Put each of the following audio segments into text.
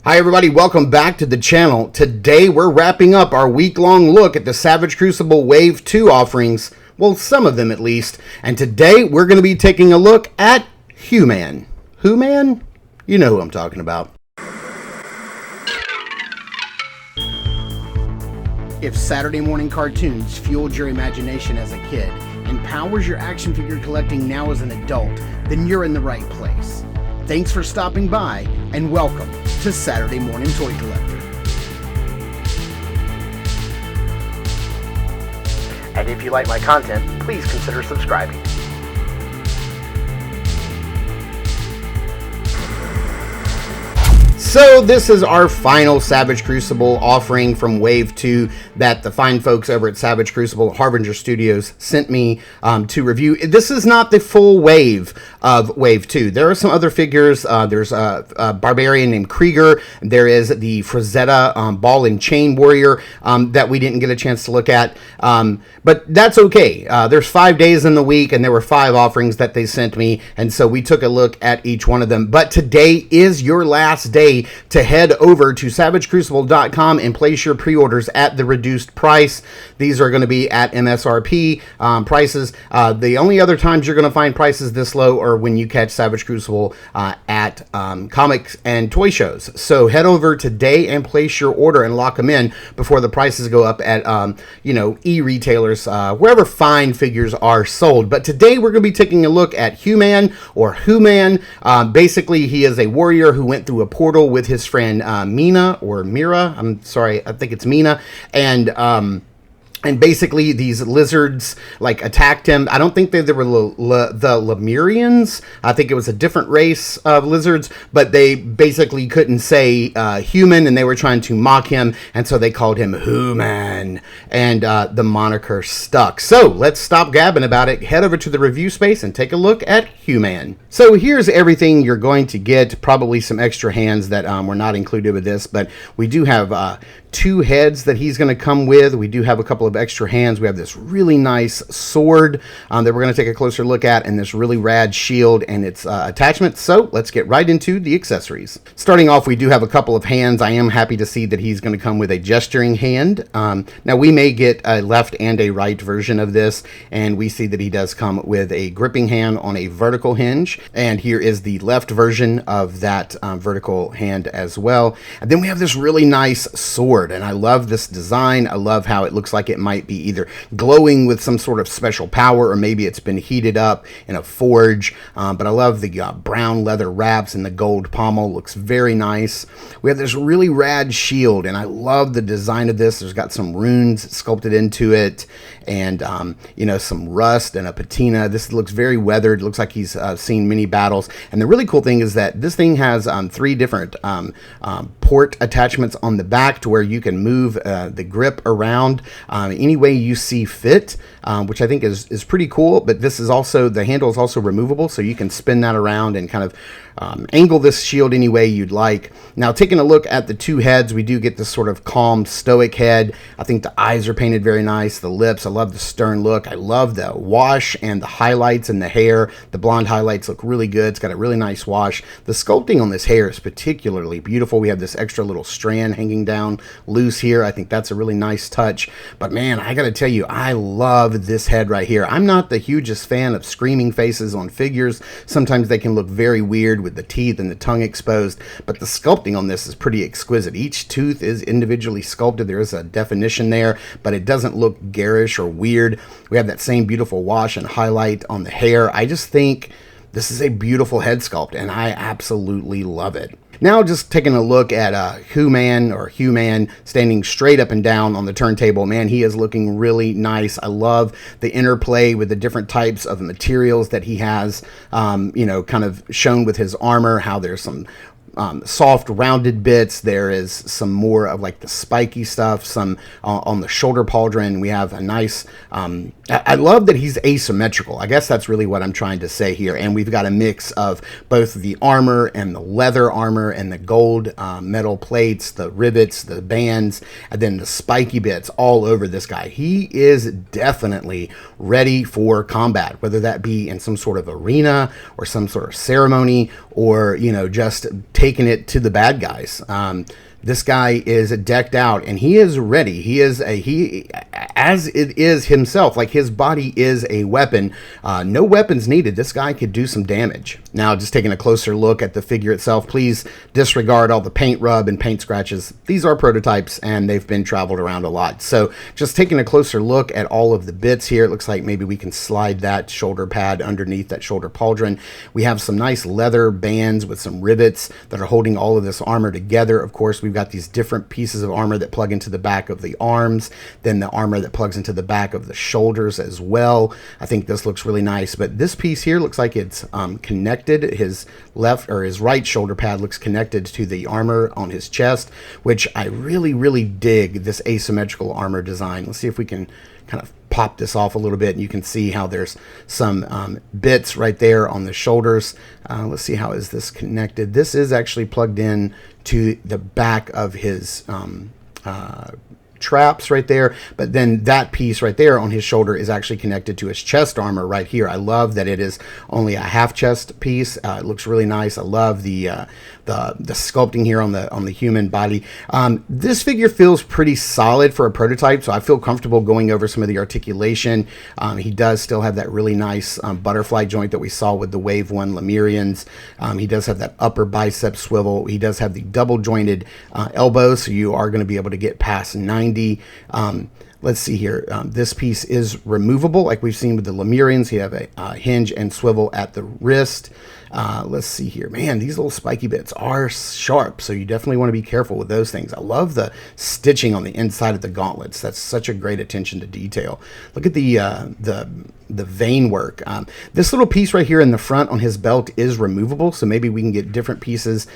Hi everybody, welcome back to the channel. Today we're wrapping up our week-long look at the Savage Crucible Wave 2 offerings. Well, some of them at least. And today we're going to be taking a look at Human. Who-Man? You know who I'm talking about. If Saturday morning cartoons fueled your imagination as a kid and powers your action figure collecting now as an adult, then you're in the right place. Thanks for stopping by, and welcome to Saturday Morning Toy Collector. And if you like my content, please consider subscribing. So this is our final Savage Crucible offering from Wave 2 that the fine folks over at Savage Crucible Harbinger Studios sent me to review. This is not the full wave of Wave 2. There are some other figures. There's a barbarian named Krieger. There is the Frazetta Ball and Chain Warrior that we didn't get a chance to look at. But that's okay. There's 5 days in the week, and there were 5 offerings that they sent me, and so we took a look at each one of them. But today is your last day to head over to SavageCrucible.com and place your pre-orders at the reduced price. These are going to be at MSRP prices. The only other times you're going to find prices this low are when you catch Savage Crucible at comics and toy shows. So head over today and place your order and lock them in before the prices go up at e-retailers, wherever fine figures are sold. But today we're going to be taking a look at Human, or Who-Man. Basically, he is a warrior who went through a portal with his friend Mina, or Mira. I'm sorry, I think it's Mina. And basically, these lizards attacked him. I don't think they were the Lemurians. I think it was a different race of lizards, but they basically couldn't say human, and they were trying to mock him, and so they called him Who-Man, and the moniker stuck. So let's stop gabbing about it. Head over to the review space and take a look at Human. So here's everything you're going to get. Probably some extra hands that were not included with this, but we do have 2 heads that he's going to come with. We do have a couple of extra hands. We have this really nice sword that we're going to take a closer look at, and this really rad shield and its attachments. So let's get right into the accessories. Starting off, we do have a couple of hands. I am happy to see that he's going to come with a gesturing hand. Now we may get a left and a right version of this, and we see that he does come with a gripping hand on a vertical hinge, and here is the left version of that vertical hand as well. And then we have this really nice sword. And I love this design. I love how it looks like it might be either glowing with some sort of special power, or maybe it's been heated up in a forge. But I love the brown leather wraps, and the gold pommel looks very nice. We have this really rad shield, and I love the design of this. There's got some runes sculpted into it, and some rust and a patina. This looks very weathered. It looks like he's seen many battles. And the really cool thing is that this thing has 3 different port attachments on the back, to where you can move the grip around any way you see fit, which I think is pretty cool. But this is also, the handle is also removable, so you can spin that around and kind of angle this shield any way you'd like. Now, taking a look at the 2 heads, we do get this sort of calm, stoic head. I think the eyes are painted very nice. The lips, I love the stern look. I love the wash and the highlights in the hair. The blonde highlights look really good. It's got a really nice wash. The sculpting on this hair is particularly beautiful. We have this extra little strand hanging down loose here. I think that's a really nice touch. But man, I gotta tell you, I love this head right here. I'm not the hugest fan of screaming faces on figures. Sometimes they can look very weird with the teeth and the tongue exposed, but the sculpting on this is pretty exquisite. Each tooth is individually sculpted. There is a definition there, but it doesn't look garish or weird. We have that same beautiful wash and highlight on the hair. I just think this is a beautiful head sculpt, and I absolutely love it. Now, just taking a look at Who-Man, or Human, standing straight up and down on the turntable. Man, he is looking really nice. I love the interplay with the different types of materials that he has, kind of shown with his armor, how there's some soft rounded bits. There is some more of like the spiky stuff, some on the shoulder pauldron. We have a nice I love that he's asymmetrical. I guess that's really what I'm trying to say here. And we've got a mix of both the armor and the leather armor and the gold metal plates, the rivets, the bands, and then the spiky bits all over this guy. He is definitely ready for combat, whether that be in some sort of arena or some sort of ceremony, or, you know, just take taking it to the bad guys. This guy is decked out and he is ready. He is as it is himself, like his body is a weapon. No weapons needed. This guy could do some damage. Now, just taking a closer look at the figure itself, please disregard all the paint rub and paint scratches. These are prototypes and they've been traveled around a lot. So just taking a closer look at all of the bits here, it looks like maybe we can slide that shoulder pad underneath that shoulder pauldron. We have some nice leather bands with some rivets that are holding all of this armor together. Of course, we've got these different pieces of armor that plug into the back of the arms, then the armor that plugs into the back of the shoulders as well. I think this looks really nice, but this piece here looks like it's connected. His left or his right shoulder pad looks connected to the armor on his chest, which I really dig this asymmetrical armor design. Let's see if we can kind of pop this off a little bit, and you can see how there's some bits right there on the shoulders. Let's see, how is this connected? This is actually plugged in to the back of his traps right there, but then that piece right there on his shoulder is actually connected to his chest armor right here. I love that it is only a half chest piece. It looks really nice. I love the sculpting here on the human body. This figure feels pretty solid for a prototype, so I feel comfortable going over some of the articulation. He does still have that really nice butterfly joint that we saw with the Wave 1 Lemurians. He does have that upper bicep swivel. He does have the double jointed elbow, so you are going to be able to get past 90. Let's see here. This piece is removable, like we've seen with the Lemurians. You have a hinge and swivel at the wrist. Let's see here. Man, these little spiky bits are sharp, so you definitely want to be careful with those things. I love the stitching on the inside of the gauntlets. That's such a great attention to detail. Look at the vein work. This little piece right here in the front on his belt is removable, so maybe we can get different pieces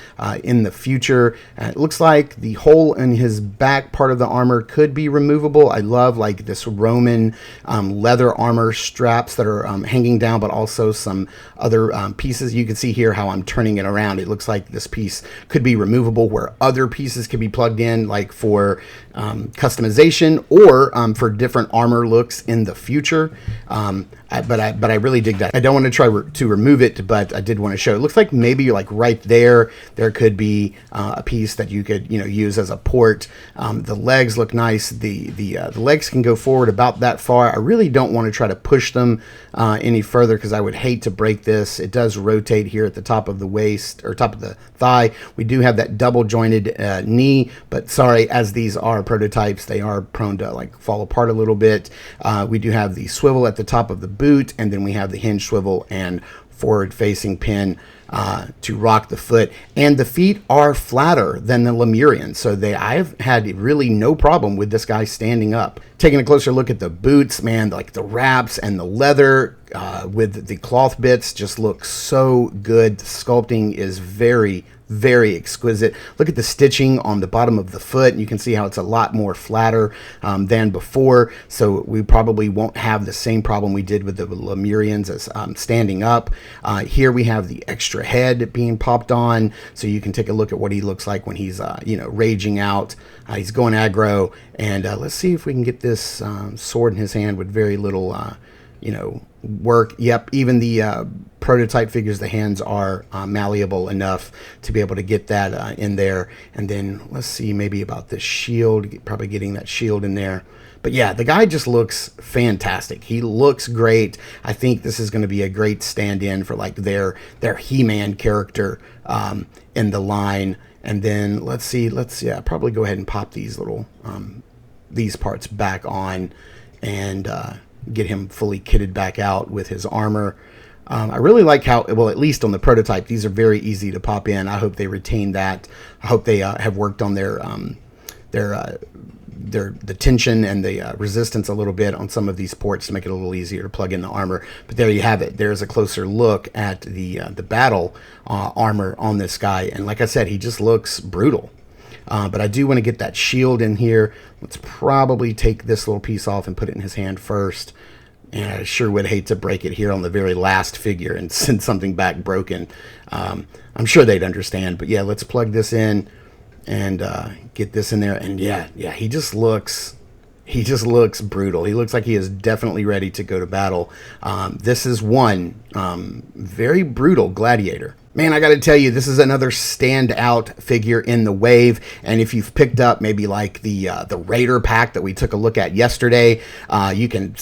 in the future. It looks like the hole in his back part of the armor could be removable. I love like this Roman leather armor straps that are hanging down, but also some other pieces. You can see here how I'm turning it around. It looks like this piece could be removable, where other pieces could be plugged in, like for customization or for different armor looks in the future. But I really dig that. I don't want to try to remove it, but I did want to show. It looks like maybe like right there could be a piece that you could use as a port. The legs look nice. The legs can go forward about that far. I really don't want to try to push them any further because I would hate to break this. It does rotate here at the top of the waist or top of the thigh. We do have that double jointed knee, but sorry, as these are prototypes, they are prone to like fall apart a little bit. We do have the swivel at the top of the boot, and then we have the hinge swivel and forward facing pin to rock the foot, and the feet are flatter than the Lemurian, so I've had really no problem with this guy standing up. Taking a closer look at the boots, man, like the wraps and the leather with the cloth bits just look so good. The sculpting is very exquisite. Look at the stitching on the bottom of the foot, and you can see how it's a lot more flatter than before, so we probably won't have the same problem we did with the Lemurians as standing up. Here we have the extra head being popped on, so you can take a look at what he looks like when he's raging out. He's going aggro, and let's see if we can get this sword in his hand with very little work. Yep, even the prototype figures, the hands are malleable enough to be able to get that in there. And then let's see maybe about the shield, probably getting that shield in there. But yeah, the guy just looks fantastic. He looks great. I think this is going to be a great stand-in for like their He-Man character in the line. And then let's probably go ahead and pop these little these parts back on and get him fully kitted back out with his armor. I really like how, well, at least on the prototype, these are very easy to pop in. I hope they retain that. I hope they have worked on the tension and the resistance a little bit on some of these ports to make it a little easier to plug in the armor. But there you have it. There's a closer look at the battle armor on this guy, and like I said, he just looks brutal. But I do want to get that shield in here. Let's probably take this little piece off and put it in his hand first. And I sure would hate to break it here on the very last figure and send something back broken. I'm sure they'd understand. But yeah, let's plug this in and get this in there. And yeah, he just looks brutal. He looks like he is definitely ready to go to battle. This is one very brutal gladiator. Man, I got to tell you, this is another standout figure in the wave. And if you've picked up maybe like the Raider pack that we took a look at yesterday, you can,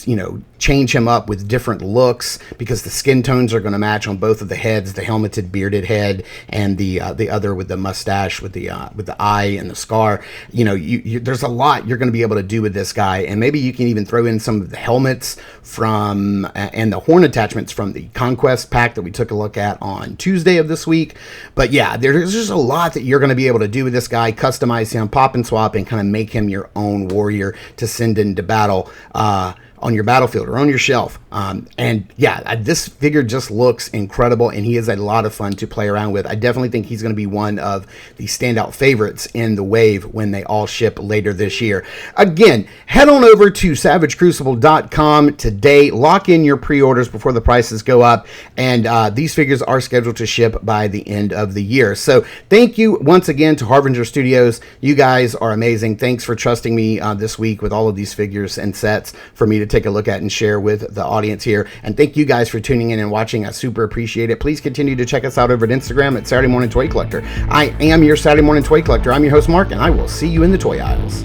change him up with different looks because the skin tones are going to match on both of the heads, the helmeted bearded head and the other with the mustache with the eye and the scar. There's a lot you're going to be able to do with this guy, and maybe you can even throw in some of the helmets from and the horn attachments from the Conquest pack that we took a look at on Tuesday of this week. But yeah, there's just a lot that you're going to be able to do with this guy, customize him, pop and swap, and kind of make him your own warrior to send into battle on your battlefield or on your shelf. And yeah, this figure just looks incredible, and he is a lot of fun to play around with. I definitely think he's going to be one of the standout favorites in the wave when they all ship later this year. Again, head on over to savagecrucible.com today. Lock in your pre-orders before the prices go up, and these figures are scheduled to ship by the end of the year. So thank you once again to Harbinger Studios. You guys are amazing. Thanks for trusting me this week with all of these figures and sets for me to take a look at and share with the audience here. And thank you guys for tuning in and watching. I super appreciate it. Please continue to check us out over at Instagram at Saturday Morning Toy Collector. I am your Saturday Morning Toy Collector. I'm your host, Mark, and I will see you in the toy aisles.